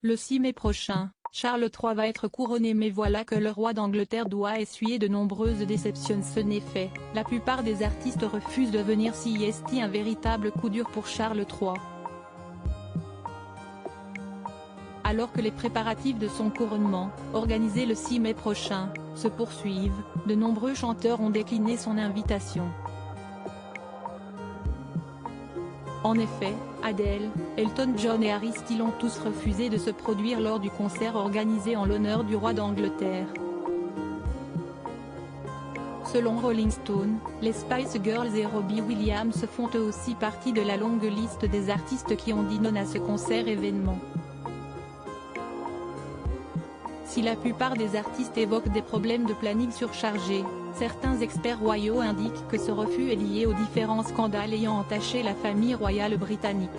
Le 6 mai prochain, Charles III va être couronné, mais voilà que le roi d'Angleterre doit essuyer de nombreuses déceptions. Ce n'est fait, la plupart des artistes refusent de venir. C'est un véritable coup dur pour Charles III. Alors que les préparatifs de son couronnement, organisés le 6 mai prochain, se poursuivent, de nombreux chanteurs ont décliné son invitation. En effet, Adele, Elton John et Harry Styles ont tous refusé de se produire lors du concert organisé en l'honneur du roi d'Angleterre. Selon Rolling Stone, les Spice Girls et Robbie Williams font eux aussi partie de la longue liste des artistes qui ont dit non à ce concert événement. Si la plupart des artistes évoquent des problèmes de planning surchargés, certains experts royaux indiquent que ce refus est lié aux différents scandales ayant entaché la famille royale britannique.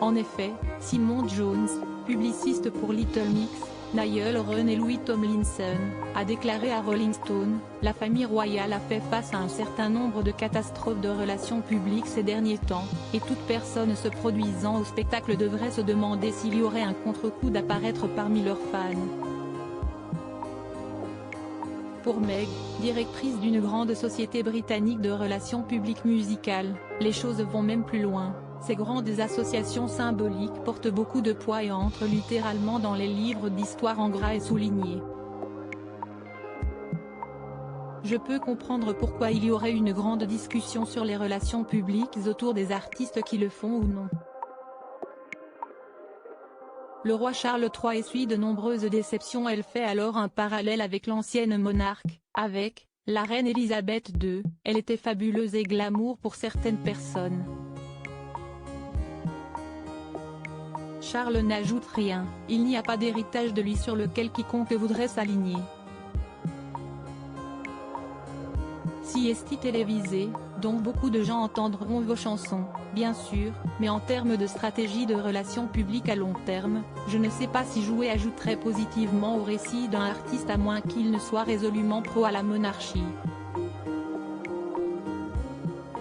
En effet, Simon Jones, publiciste pour Little Mix, Niall Horan et Louis Tomlinson, a déclaré à Rolling Stone, la famille royale a fait face à un certain nombre de catastrophes de relations publiques ces derniers temps, et toute personne se produisant au spectacle devrait se demander s'il y aurait un contre-coup d'apparaître parmi leurs fans. Pour Meg, directrice d'une grande société britannique de relations publiques musicales, les choses vont même plus loin. Ces grandes associations symboliques portent beaucoup de poids et entrent littéralement dans les livres d'histoire en gras et soulignés. Je peux comprendre pourquoi il y aurait une grande discussion sur les relations publiques autour des artistes qui le font ou non. Le roi Charles III essuie de nombreuses déceptions. Elle fait alors un parallèle avec l'ancienne monarque, avec la reine Elisabeth II, elle était fabuleuse et glamour pour certaines personnes. Charles n'ajoute rien, il n'y a pas d'héritage de lui sur lequel quiconque voudrait s'aligner. Sieste télévisée, dont beaucoup de gens entendront vos chansons, bien sûr, mais en termes de stratégie de relations publiques à long terme, je ne sais pas si jouer ajouterait positivement au récit d'un artiste à moins qu'il ne soit résolument pro à la monarchie.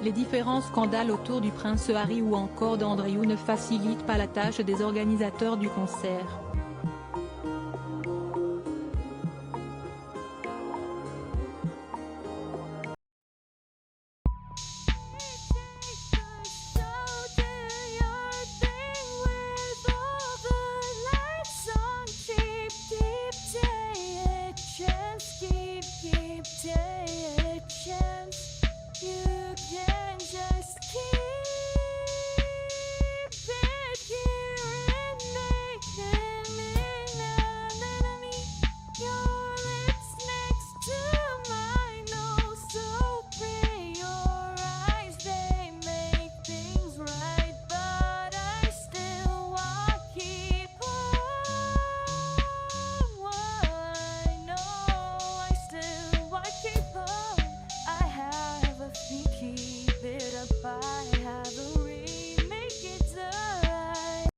Les différents scandales autour du prince Harry ou encore d'Andrew ne facilitent pas la tâche des organisateurs du concert. Keep